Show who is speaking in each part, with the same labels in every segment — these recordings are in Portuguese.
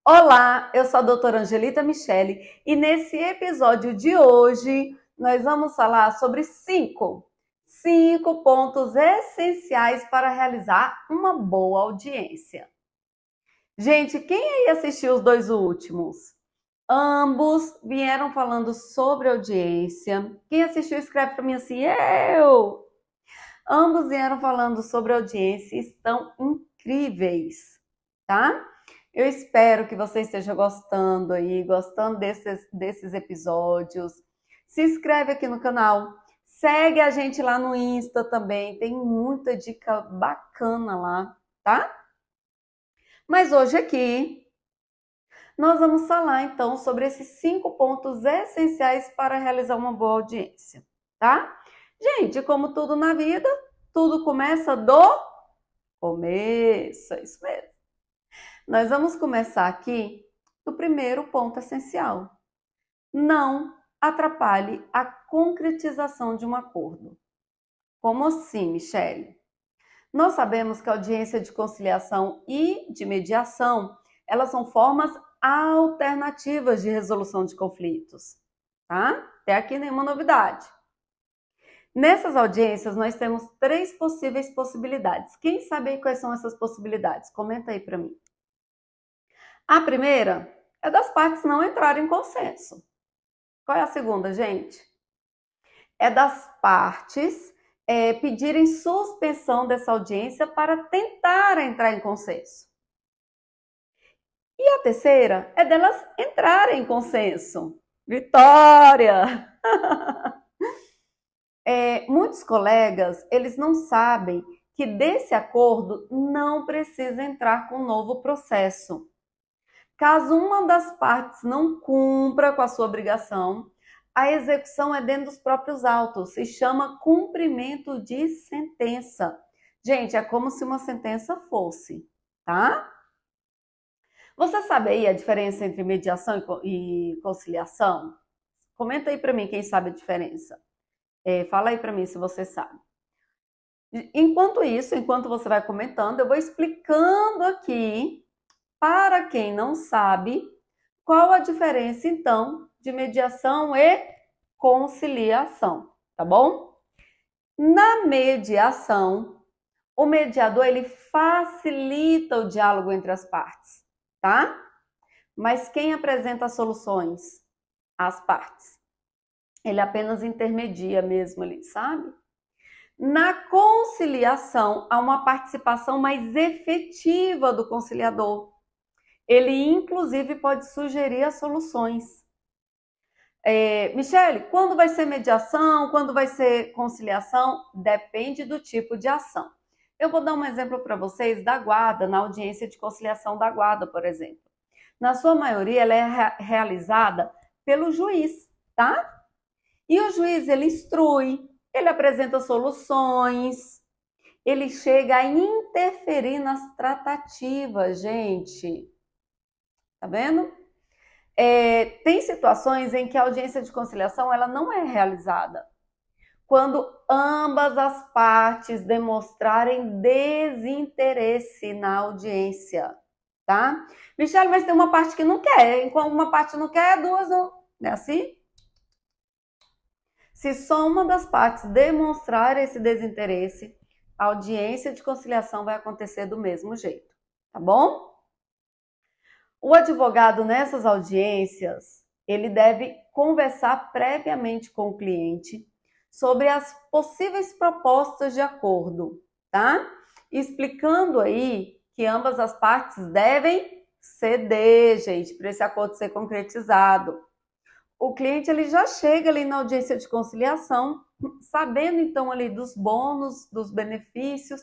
Speaker 1: Olá, eu sou a doutora Angelita Michele e nesse episódio de hoje nós vamos falar sobre cinco pontos essenciais para realizar uma boa audiência. Gente, quem aí assistiu os dois últimos? Ambos vieram falando sobre audiência. Quem assistiu escreve para mim assim, eu! Ambos vieram falando sobre audiência e estão incríveis, tá? Eu espero que você esteja gostando aí, gostando desses episódios. Se inscreve aqui no canal, segue a gente lá no Insta também, tem muita dica bacana lá, tá? Mas hoje aqui nós vamos falar então sobre esses 5 pontos essenciais para realizar uma boa audiência, tá? Gente, como tudo na vida, tudo começa do começo, é isso mesmo. Nós vamos começar aqui do primeiro ponto essencial. Não atrapalhe a concretização de um acordo. Como assim, Michele? Nós sabemos que a audiência de conciliação e de mediação, elas são formas alternativas de resolução de conflitos, tá? Até aqui nenhuma novidade. Nessas audiências, nós temos 3 possíveis possibilidades. Quem sabe aí quais são essas possibilidades? Comenta aí para mim. A primeira é das partes não entrarem em consenso. Qual é a segunda, gente? É das partes pedirem suspensão dessa audiência para tentar entrar em consenso. E a terceira é delas entrarem em consenso. Vitória! Muitos colegas, eles não sabem que desse acordo não precisa entrar com um novo processo. Caso uma das partes não cumpra com a sua obrigação, a execução é dentro dos próprios autos, se chama cumprimento de sentença. Gente, é como se uma sentença fosse, tá? Você sabe aí a diferença entre mediação e conciliação? Comenta aí para mim quem sabe a diferença. Fala aí para mim se você sabe. Enquanto isso, enquanto você vai comentando, eu vou explicando aqui, para quem não sabe, qual a diferença, então, de mediação e conciliação, tá bom? Na mediação, o mediador, ele facilita o diálogo entre as partes, tá? Mas quem apresenta soluções? As partes. Ele apenas intermedia mesmo ali, sabe? Na conciliação, há uma participação mais efetiva do conciliador. Ele, inclusive, pode sugerir as soluções. Michele, quando vai ser mediação? Quando vai ser conciliação? Depende do tipo de ação. Eu vou dar um exemplo para vocês da guarda, na audiência de conciliação da guarda, por exemplo. Na sua maioria, ela é realizada pelo juiz, tá? E o juiz, ele instrui, ele apresenta soluções, ele chega a interferir nas tratativas, gente. Tá vendo? Tem situações em que a audiência de conciliação ela não é realizada. Quando ambas as partes demonstrarem desinteresse na audiência, tá? Michele, mas tem uma parte que não quer. Enquanto uma parte não quer, duas não. Não é assim? Se só uma das partes demonstrar esse desinteresse, a audiência de conciliação vai acontecer do mesmo jeito, tá bom? O advogado nessas audiências, ele deve conversar previamente com o cliente sobre as possíveis propostas de acordo, tá? Explicando aí que ambas as partes devem ceder, gente, para esse acordo ser concretizado. O cliente ele já chega ali na audiência de conciliação, sabendo então ali dos bônus, dos benefícios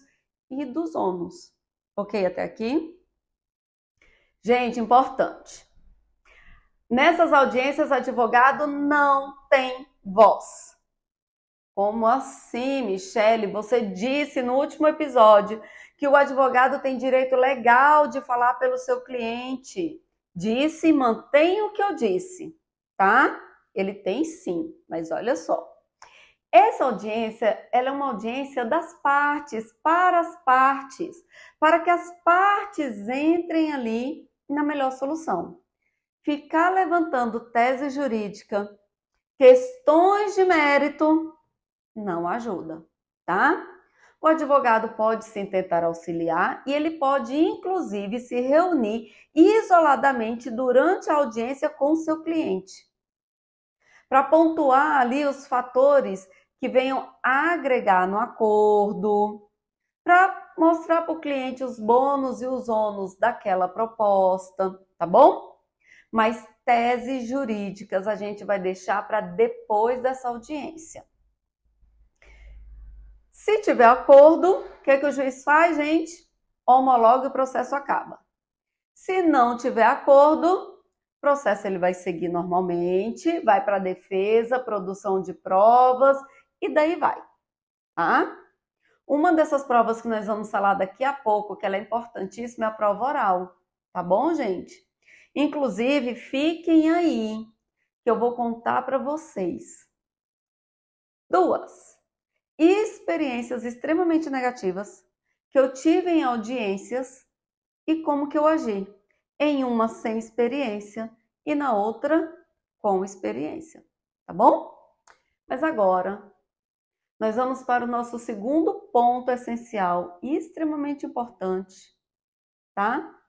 Speaker 1: e dos ônus. Ok até aqui? Gente, importante. Nessas audiências, o advogado não tem voz. Como assim, Michele? Você disse no último episódio que o advogado tem direito legal de falar pelo seu cliente. Disse e mantém o que eu disse, tá? Ele tem sim, mas olha só. Essa audiência, ela é uma audiência das partes, para as partes, para que as partes entrem ali na melhor solução. Ficar levantando tese jurídica, questões de mérito, não ajuda, tá? O advogado pode sim tentar auxiliar e ele pode, inclusive, se reunir isoladamente durante a audiência com o seu cliente, para pontuar ali os fatores que venham agregar no acordo, para mostrar para o cliente os bônus e os ônus daquela proposta, tá bom? Mas teses jurídicas a gente vai deixar para depois dessa audiência. Se tiver acordo, o que o juiz faz, gente? Homologa e o processo acaba. Se não tiver acordo, o processo ele vai seguir normalmente, vai para a defesa, produção de provas e daí vai, tá? Uma dessas provas que nós vamos falar daqui a pouco, que ela é importantíssima, é a prova oral, tá bom, gente? Inclusive, fiquem aí, que eu vou contar para vocês 2 experiências extremamente negativas que eu tive em audiências e como que eu agi. Em uma sem experiência e na outra com experiência, tá bom? Mas agora, nós vamos para o nosso segundo ponto essencial e extremamente importante, tá?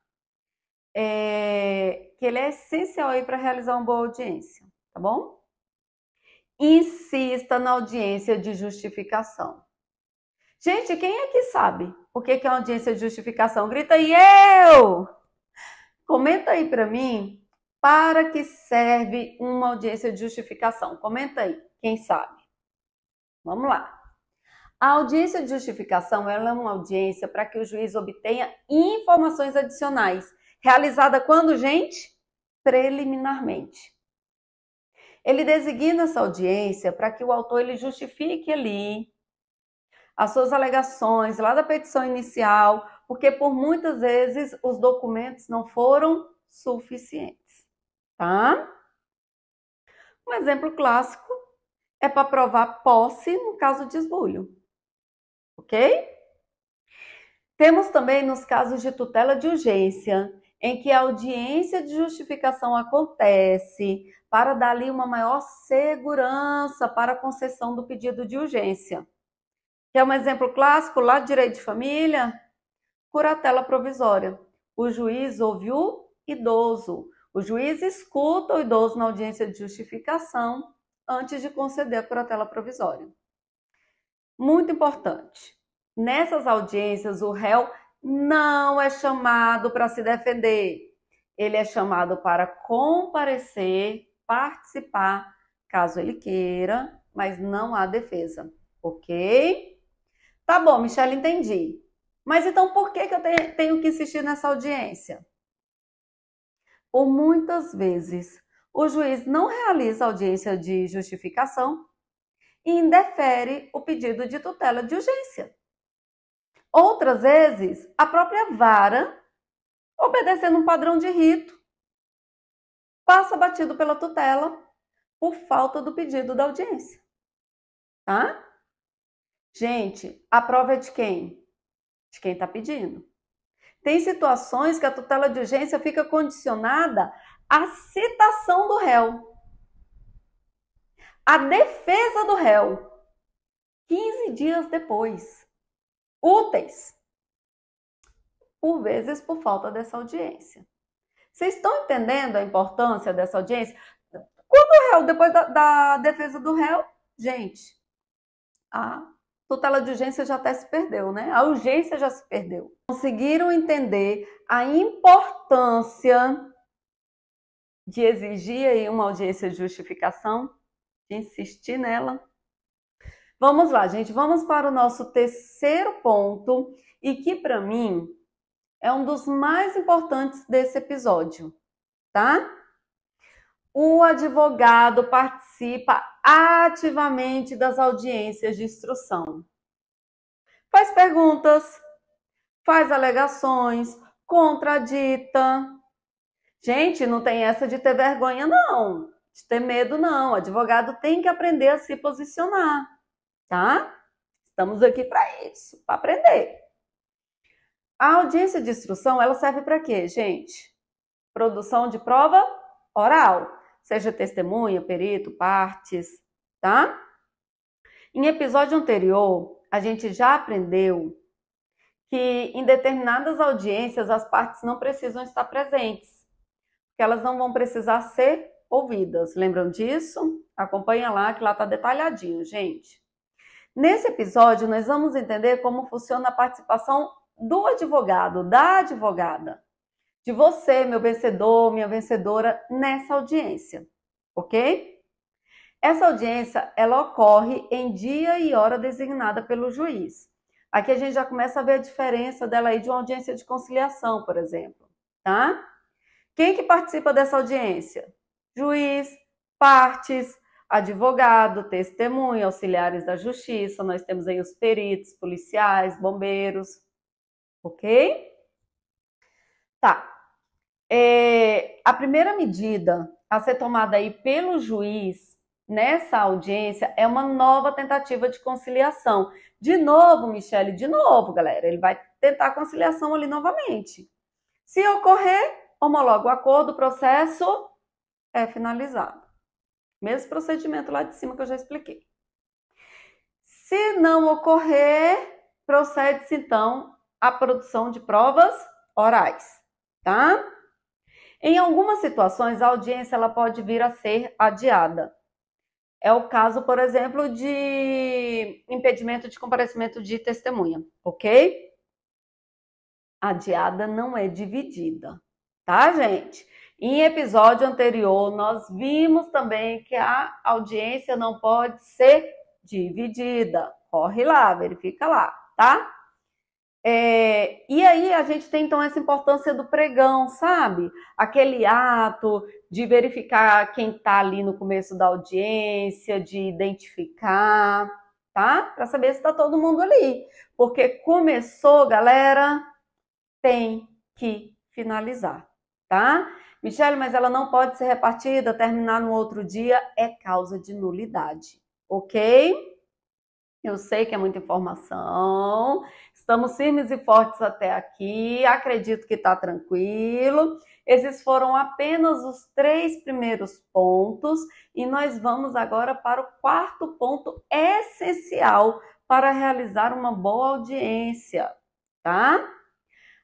Speaker 1: Que ele é essencial aí para realizar uma boa audiência, tá bom? Insista na audiência de justificação. Gente, quem é que sabe o que é uma audiência de justificação? Grita aí, eu! Comenta aí para mim, para que serve uma audiência de justificação? Comenta aí, quem sabe? Vamos lá. A audiência de justificação ela é uma audiência para que o juiz obtenha informações adicionais. Realizada quando, gente? Preliminarmente. Ele designa essa audiência para que o autor ele justifique ali as suas alegações lá da petição inicial, porque por muitas vezes os documentos não foram suficientes, tá? Um exemplo clássico é para provar posse no caso de esbulho, ok? Temos também nos casos de tutela de urgência, em que a audiência de justificação acontece para dar ali uma maior segurança para a concessão do pedido de urgência. Quer um exemplo clássico lá de direito de família? Curatela provisória. O juiz ouve o idoso. O juiz escuta o idoso na audiência de justificação antes de conceder a curatela provisória. Muito importante. Nessas audiências, o réu não é chamado para se defender. Ele é chamado para comparecer, participar, caso ele queira, mas não há defesa. Ok? Tá bom, Michele, entendi. Mas então por que eu tenho que insistir nessa audiência? Por muitas vezes, o juiz não realiza a audiência de justificação e indefere o pedido de tutela de urgência. Outras vezes, a própria vara, obedecendo um padrão de rito, passa batido pela tutela por falta do pedido da audiência. Tá? Gente, a prova é de quem? De quem está pedindo. Tem situações que a tutela de urgência fica condicionada à citação do réu. A defesa do réu, 15 dias depois. Úteis. Por vezes por falta dessa audiência. Vocês estão entendendo a importância dessa audiência? Quando o réu, depois da defesa do réu, gente, a tutela de urgência já até se perdeu, né? A urgência já se perdeu. Conseguiram entender a importância de exigir aí uma audiência de justificação, de insistir nela? Vamos lá, gente, vamos para o nosso terceiro ponto e que para mim é um dos mais importantes desse episódio, tá? O advogado participa ativamente das audiências de instrução. Faz perguntas, faz alegações, contradita. Gente, não tem essa de ter vergonha, não. De ter medo, não. O advogado tem que aprender a se posicionar, tá? Estamos aqui para isso, para aprender. A audiência de instrução, ela serve para quê, gente? produção de prova oral, seja testemunha, perito, partes, tá? Em episódio anterior, a gente já aprendeu que em determinadas audiências as partes não precisam estar presentes, porque elas não vão precisar ser ouvidas. Lembram disso? Acompanha lá, que lá tá detalhadinho, gente. Nesse episódio, nós vamos entender como funciona a participação do advogado, da advogada, de você, meu vencedor, minha vencedora, nessa audiência, ok? Essa audiência, ela ocorre em dia e hora designada pelo juiz. Aqui a gente já começa a ver a diferença dela aí de uma audiência de conciliação, por exemplo, tá? Quem que participa dessa audiência? Juiz, partes, advogado, testemunha, auxiliares da justiça, nós temos aí os peritos, policiais, bombeiros, ok? Tá. A primeira medida a ser tomada aí pelo juiz nessa audiência é uma nova tentativa de conciliação. De novo, Michele, de novo, galera, ele vai tentar a conciliação ali novamente. Se ocorrer, homologa o acordo, o processo é finalizado. Mesmo procedimento lá de cima que eu já expliquei. Se não ocorrer, procede-se então à produção de provas orais, tá? Em algumas situações, a audiência ela pode vir a ser adiada. É o caso, por exemplo, de impedimento de comparecimento de testemunha, ok? Adiada não é dividida, tá, gente? Em episódio anterior, nós vimos também que a audiência não pode ser dividida. Corre lá, verifica lá, tá? E aí a gente tem então essa importância do pregão, sabe? Aquele ato de verificar quem tá ali no começo da audiência, de identificar, tá? Para saber se tá todo mundo ali. Porque começou, galera, tem que finalizar, tá? Michele, mas ela não pode ser repartida, terminar no outro dia, é causa de nulidade, ok? Eu sei que é muita informação, estamos firmes e fortes até aqui, acredito que está tranquilo. Esses foram apenas os 3 primeiros pontos e nós vamos agora para o 4º ponto essencial para realizar uma boa audiência, tá?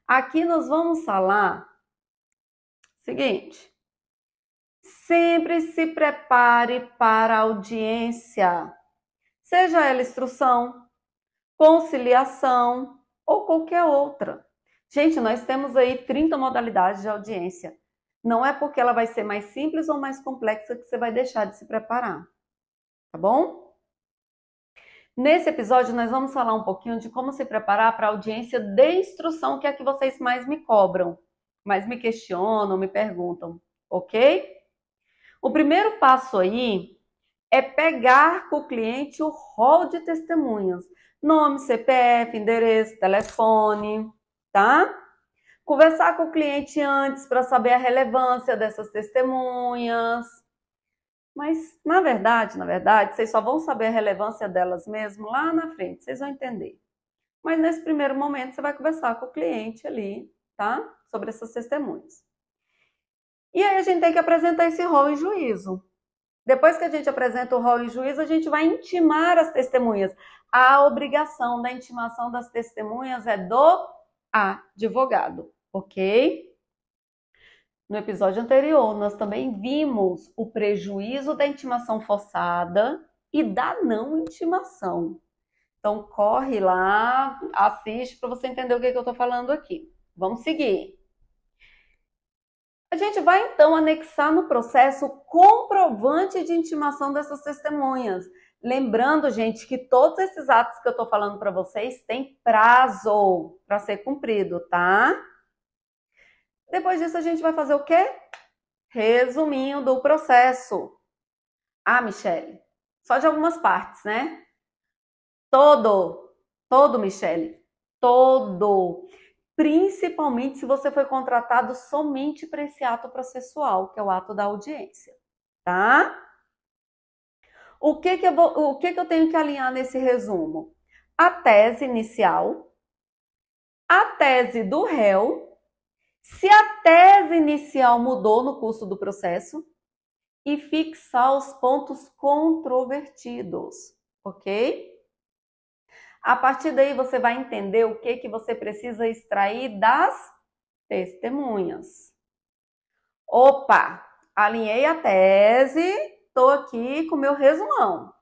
Speaker 1: Aqui nós vamos falar o seguinte: sempre se prepare para a audiência. Seja ela instrução, conciliação ou qualquer outra. Gente, nós temos aí 30 modalidades de audiência. Não é porque ela vai ser mais simples ou mais complexa que você vai deixar de se preparar, tá bom? Nesse episódio, nós vamos falar um pouquinho de como se preparar para a audiência de instrução, que é a que vocês mais me cobram, mais me questionam, me perguntam, ok? O primeiro passo aí é pegar com o cliente o rol de testemunhas. Nome, CPF, endereço, telefone, tá? Conversar com o cliente antes para saber a relevância dessas testemunhas. Mas, na verdade, vocês só vão saber a relevância delas mesmo lá na frente, vocês vão entender. Mas nesse primeiro momento, você vai conversar com o cliente ali, tá? Sobre essas testemunhas. E aí a gente tem que apresentar esse rol em juízo. Depois que a gente apresenta o rol em juízo, a gente vai intimar as testemunhas. A obrigação da intimação das testemunhas é do advogado, ok? No episódio anterior, nós também vimos o prejuízo da intimação forçada e da não intimação. Então, corre lá, assiste para você entender o que eu estou falando aqui. Vamos seguir. A gente vai, então, anexar no processo o comprovante de intimação dessas testemunhas. Lembrando, gente, que todos esses atos que eu estou falando para vocês têm prazo para ser cumprido, tá? Depois disso, a gente vai fazer o quê? Resuminho do processo. Ah, Michele, só de algumas partes, né? Todo, Michele, todo. Principalmente se você foi contratado somente para esse ato processual, que é o ato da audiência, tá? O que eu tenho que alinhar nesse resumo? A tese inicial, a tese do réu Se a tese inicial mudou no curso do processo e fixar os pontos controvertidos, ok? A partir daí você vai entender o que você precisa extrair das testemunhas. Opa, alinhei a tese, estou aqui com o meu resumão.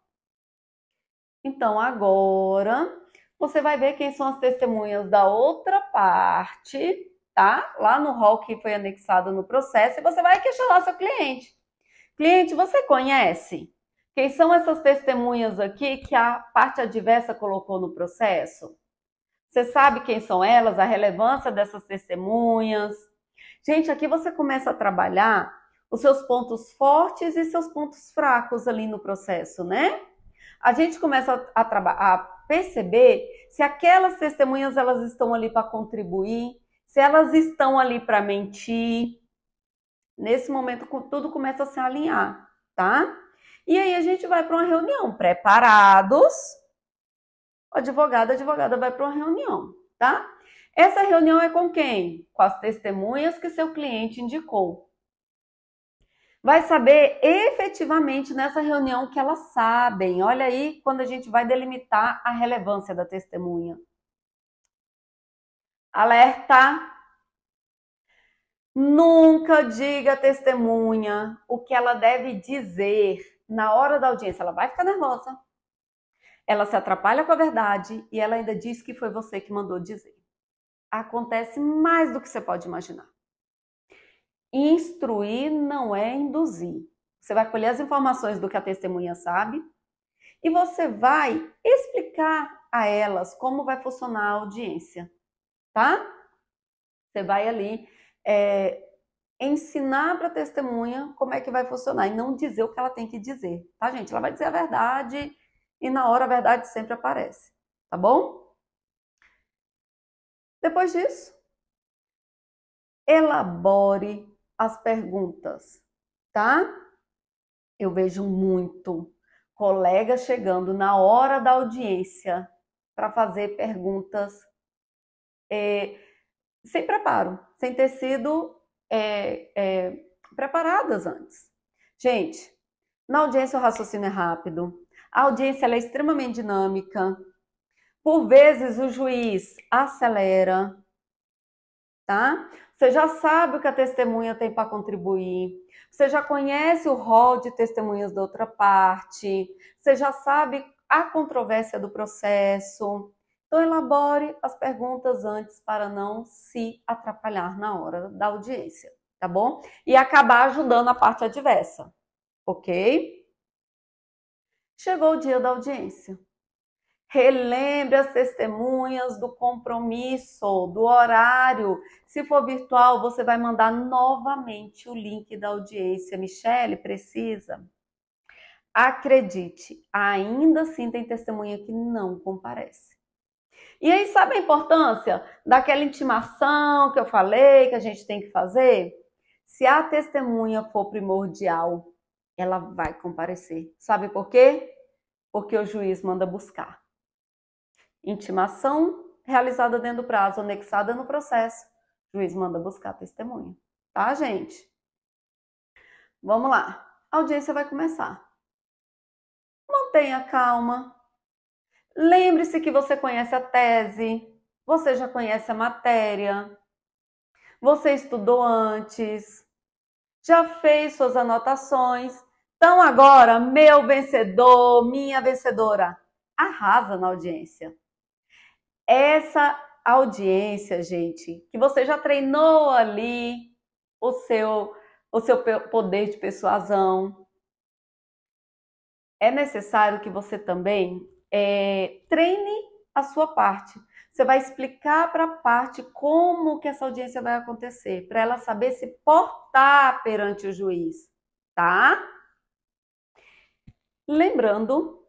Speaker 1: Então, agora, você vai ver quem são as testemunhas da outra parte, tá? Lá no rol que foi anexado no processo, e você vai questionar seu cliente. Cliente, você conhece? Quem são essas testemunhas aqui que a parte adversa colocou no processo? Você sabe quem são elas, a relevância dessas testemunhas? Gente, aqui você começa a trabalhar os seus pontos fortes e seus pontos fracos ali no processo, né? A gente começa a perceber se aquelas testemunhas elas estão ali para contribuir, se elas estão ali para mentir. Nesse momento tudo começa a se alinhar, tá? E aí a gente vai para uma reunião, preparados. O advogado, a advogada vai para uma reunião, tá? Essa reunião é com quem? Com as testemunhas que seu cliente indicou. Vai saber efetivamente nessa reunião que elas sabem. Olha aí quando a gente vai delimitar a relevância da testemunha. Alerta! Nunca diga à testemunha o que ela deve dizer na hora da audiência. Ela vai ficar nervosa. Ela se atrapalha com a verdade e ela ainda diz que foi você que mandou dizer. Acontece mais do que você pode imaginar. Instruir não é induzir. Você vai colher as informações do que a testemunha sabe e você vai explicar a elas como vai funcionar a audiência, tá? Você vai ali ensinar para a testemunha como é que vai funcionar e não dizer o que ela tem que dizer, tá, gente? Ela vai dizer a verdade e na hora a verdade sempre aparece, tá bom? Depois disso, elabore as perguntas, tá? Eu vejo muito colega chegando na hora da audiência para fazer perguntas sem preparo, sem ter sido preparadas antes. Gente, na audiência o raciocínio é rápido, a audiência ela é extremamente dinâmica, por vezes o juiz acelera, tá? Você já sabe o que a testemunha tem para contribuir, você já conhece o rol de testemunhas da outra parte, você já sabe a controvérsia do processo. Então, elabore as perguntas antes para não se atrapalhar na hora da audiência, tá bom? E acabar ajudando a parte adversa, ok? Chegou o dia da audiência. Relembre as testemunhas do compromisso, do horário. Se for virtual, você vai mandar novamente o link da audiência. Michele, precisa? Acredite, ainda assim tem testemunha que não comparece. E aí, sabe a importância daquela intimação que eu falei, que a gente tem que fazer? Se a testemunha for primordial, ela vai comparecer. Sabe por quê? Porque o juiz manda buscar. Intimação realizada dentro do prazo, anexada no processo, o juiz manda buscar a testemunha. Tá, gente? Vamos lá. A audiência vai começar. Mantenha calma. Lembre-se que você conhece a tese, você já conhece a matéria, você estudou antes, já fez suas anotações. Então agora, meu vencedor, minha vencedora, arrasa na audiência. Essa audiência, gente, que você já treinou ali o seu poder de persuasão, é necessário que você também treine a sua parte. Você vai explicar para a parte como que essa audiência vai acontecer, para ela saber se portar perante o juiz, tá? Lembrando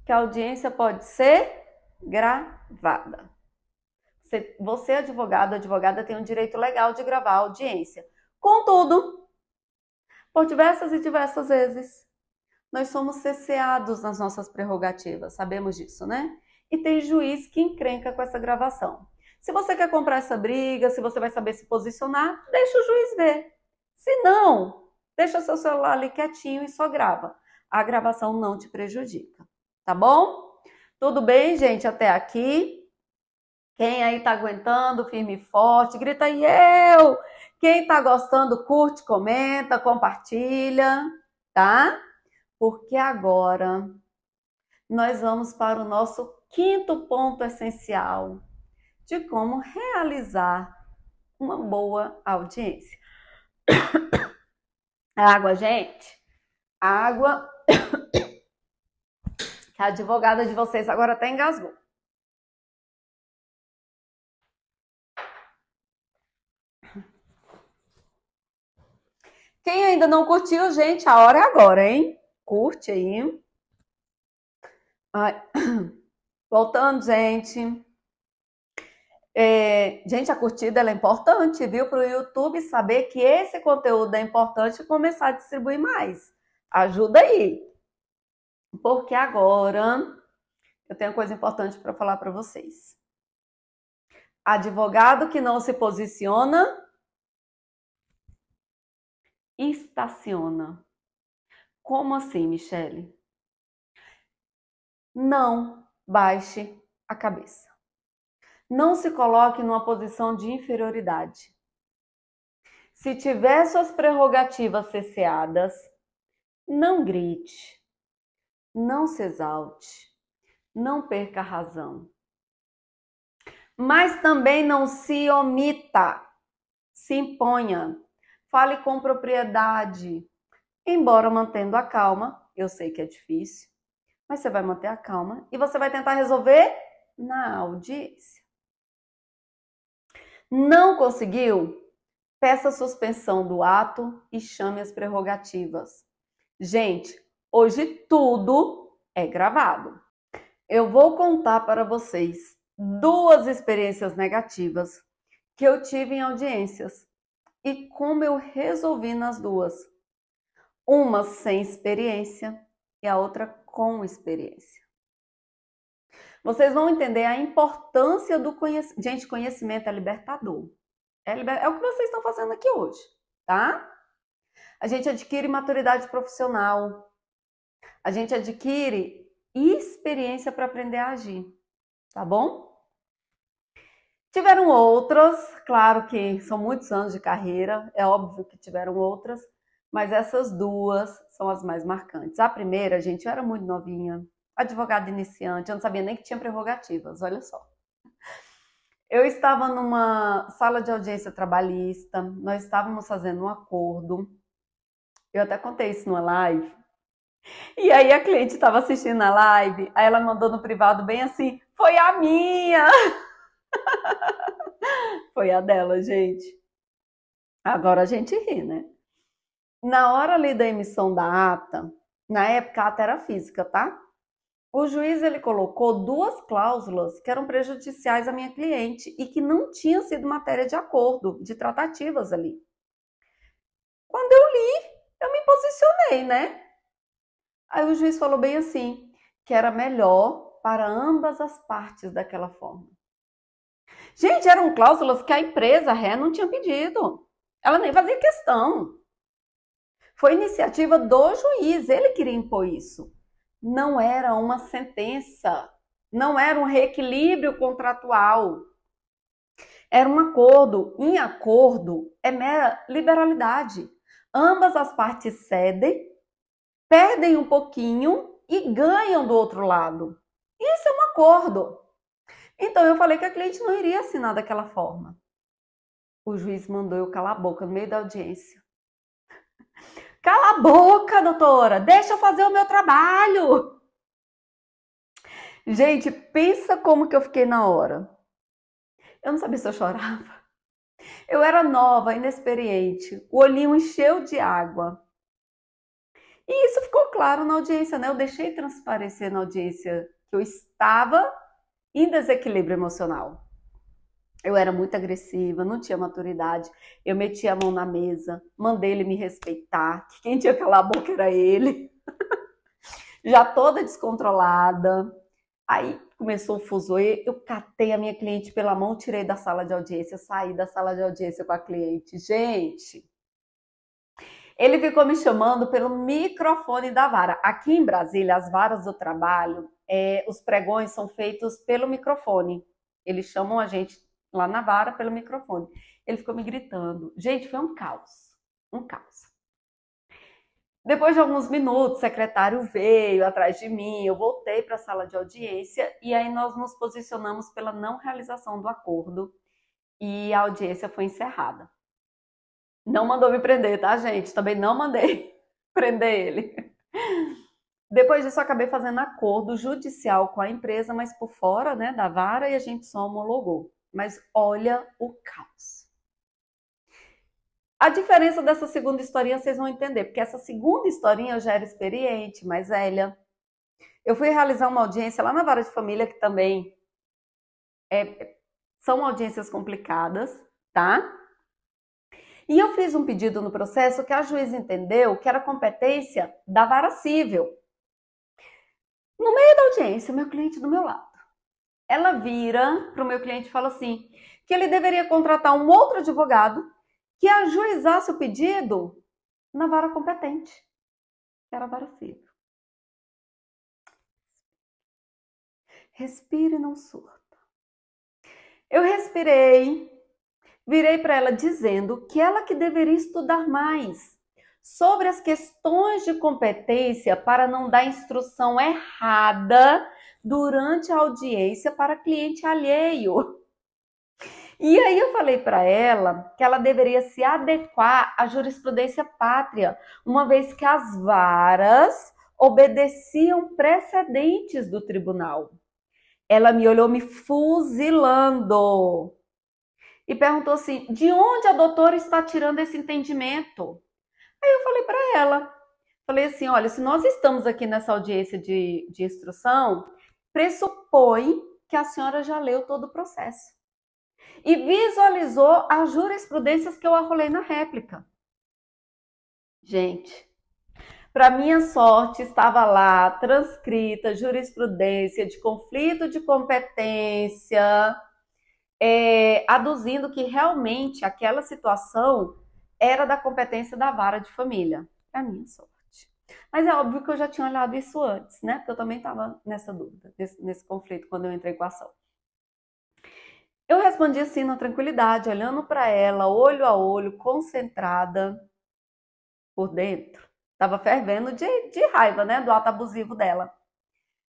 Speaker 1: que a audiência pode ser gravada. Você, advogado, advogada, tem um direito legal de gravar a audiência. Contudo, por diversas e diversas vezes, nós somos cerceados nas nossas prerrogativas, sabemos disso, né? E tem juiz que encrenca com essa gravação. Se você quer comprar essa briga, se você vai saber se posicionar, deixa o juiz ver. Se não, deixa seu celular ali quietinho e só grava. A gravação não te prejudica, tá bom? Tudo bem, gente? Até aqui. Quem aí tá aguentando, firme e forte, grita aí eu! Quem tá gostando, curte, comenta, compartilha, tá? Porque agora nós vamos para o nosso quinto ponto essencial de como realizar uma boa audiência. Água, gente. Água. Que a advogada de vocês agora até engasgou. Quem ainda não curtiu, gente, a hora é agora, hein? Curte aí. Ai. Voltando, gente. Gente, a curtida ela é importante, viu? Para o YouTube saber que esse conteúdo é importante e começar a distribuir mais. Ajuda aí. Porque agora eu tenho coisa importante para falar para vocês. Advogado que não se posiciona, estaciona. Como assim, Michele? Não baixe a cabeça. Não se coloque numa posição de inferioridade. Se tiver suas prerrogativas cesseadas, não grite, não se exalte, não perca a razão. Mas também não se omita, se imponha, fale com propriedade, embora mantendo a calma. Eu sei que é difícil, mas você vai manter a calma e você vai tentar resolver na audiência. Não conseguiu? Peça suspensão do ato e chame as prerrogativas. Gente, hoje tudo é gravado. Eu vou contar para vocês 2 experiências negativas que eu tive em audiências e como eu resolvi nas 2. Uma sem experiência e a outra com experiência. Vocês vão entender a importância do conhecimento. Gente, conhecimento é libertador. É o que vocês estão fazendo aqui hoje, tá? A gente adquire maturidade profissional. A gente adquire experiência para aprender a agir, tá bom? Tiveram outras, claro que são muitos anos de carreira, é óbvio que tiveram outras, mas essas 2 são as mais marcantes. A primeira, gente, eu era muito novinha, advogada iniciante, eu não sabia nem que tinha prerrogativas, olha só. Eu estava numa sala de audiência trabalhista, nós estávamos fazendo um acordo, eu até contei isso numa live, e aí a cliente estava assistindo a live, aí ela mandou no privado bem assim, foi a minha! Foi a dela, gente. Agora a gente ri, né? Na hora ali da emissão da ata, na época a ata era física, tá? O juiz ele colocou 2 cláusulas que eram prejudiciais à minha cliente e que não tinham sido matéria de acordo, de tratativas ali. Quando eu li, eu me posicionei, né? Aí o juiz falou bem assim, que era melhor para ambas as partes daquela forma. Gente, eram cláusulas que a empresa ré não tinha pedido. Ela nem fazia questão. Foi iniciativa do juiz, ele queria impor isso. Não era uma sentença, não era um reequilíbrio contratual. Era um acordo. Em acordo é mera liberalidade. Ambas as partes cedem, perdem um pouquinho e ganham do outro lado. Isso é um acordo. Então eu falei que a cliente não iria assinar daquela forma. O juiz mandou eu calar a boca no meio da audiência. Cala a boca, doutora! Deixa eu fazer o meu trabalho! Gente, pensa como que eu fiquei na hora. Eu não sabia se eu chorava. Eu era nova, inexperiente. O olhinho encheu de água. E isso ficou claro na audiência, né? Eu deixei transparecer na audiência que eu estava em desequilíbrio emocional. Eu era muito agressiva, não tinha maturidade. Eu meti a mão na mesa, mandei ele me respeitar, que quem tinha que calar a boca era ele. Já toda descontrolada. Aí começou o fuzuê, eu catei a minha cliente pela mão, tirei da sala de audiência, saí da sala de audiência com a cliente. Gente, ele ficou me chamando pelo microfone da vara. Aqui em Brasília, as varas do trabalho, os pregões são feitos pelo microfone. Eles chamam a gente lá na vara pelo microfone. Ele ficou me gritando. Gente, foi um caos. Um caos. Depois de alguns minutos, o secretário veio atrás de mim, eu voltei para a sala de audiência e aí nós nos posicionamos pela não realização do acordo e a audiência foi encerrada. Não mandou me prender, tá, gente? Também não mandei prender ele. Depois disso, eu acabei fazendo acordo judicial com a empresa, mas por fora, né, da vara, e a gente só homologou. Mas olha o caos. A diferença dessa segunda historinha vocês vão entender, porque essa segunda historinha eu já era experiente, mais velha. Eu fui realizar uma audiência lá na vara de família, que também são audiências complicadas, tá? E eu fiz um pedido no processo que a juíza entendeu que era competência da vara civil. No meio da audiência, meu cliente do meu lado. Ela vira para o meu cliente e fala assim, que ele deveria contratar um outro advogado que ajuizasse o pedido na vara competente, que era a vara civil. Respire e não surta. Eu respirei, virei para ela dizendo que ela que deveria estudar mais sobre as questões de competência para não dar instrução errada durante a audiência para cliente alheio. E aí eu falei para ela que ela deveria se adequar à jurisprudência pátria, uma vez que as varas obedeciam precedentes do tribunal. Ela me olhou me fuzilando e perguntou assim, de onde a doutora está tirando esse entendimento? Aí eu falei para ela, falei assim, olha, se nós estamos aqui nessa audiência de instrução, pressupõe que a senhora já leu todo o processo e visualizou as jurisprudências que eu arrolei na réplica. Gente, para minha sorte, estava lá transcrita jurisprudência de conflito de competência, aduzindo que realmente aquela situação era da competência da vara de família. Para minha sorte. Mas é óbvio que eu já tinha olhado isso antes, né? Porque eu também estava nessa dúvida, nesse conflito, quando eu entrei com a ação. Eu respondi assim, na tranquilidade, olhando para ela, olho a olho, concentrada por dentro. Estava fervendo de raiva, né? Do ato abusivo dela.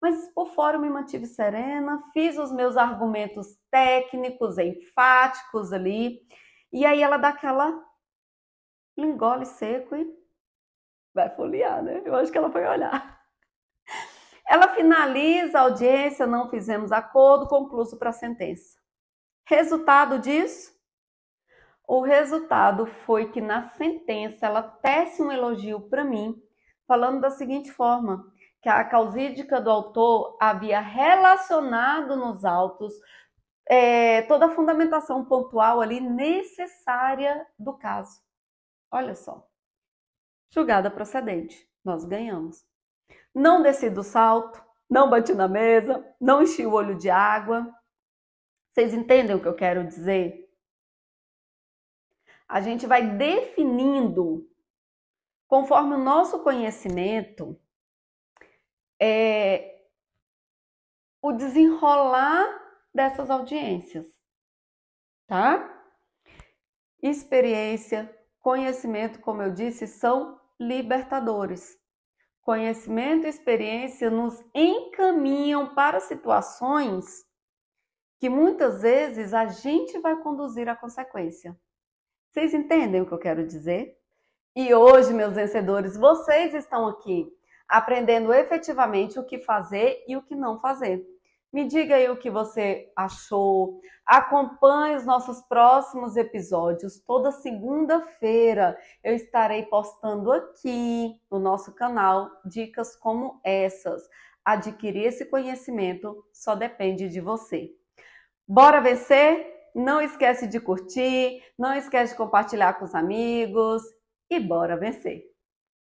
Speaker 1: Mas por fora eu me mantive serena, fiz os meus argumentos técnicos, enfáticos ali. E aí ela dá aquela engole seco e vai folhear, né? Eu acho que ela foi olhar. Ela finaliza a audiência, não fizemos acordo, concluso para a sentença. Resultado disso? O resultado foi que na sentença ela tece um elogio para mim, falando da seguinte forma, que a causídica do autor havia relacionado nos autos toda a fundamentação pontual ali necessária do caso. Olha só, julgada procedente, nós ganhamos. Não desci do salto, não bati na mesa, não enchi o olho de água. Vocês entendem o que eu quero dizer? A gente vai definindo, conforme o nosso conhecimento, o desenrolar dessas audiências, tá? Experiência, conhecimento, como eu disse, são libertadores. Conhecimento e experiência nos encaminham para situações que muitas vezes a gente vai conduzir à consequência. Vocês entendem o que eu quero dizer? E hoje, meus vencedores, vocês estão aqui aprendendo efetivamente o que fazer e o que não fazer. Me diga aí o que você achou. Acompanhe os nossos próximos episódios. Toda segunda-feira eu estarei postando aqui no nosso canal dicas como essas. Adquirir esse conhecimento só depende de você. Bora vencer? Não esquece de curtir, não esquece de compartilhar com os amigos e bora vencer!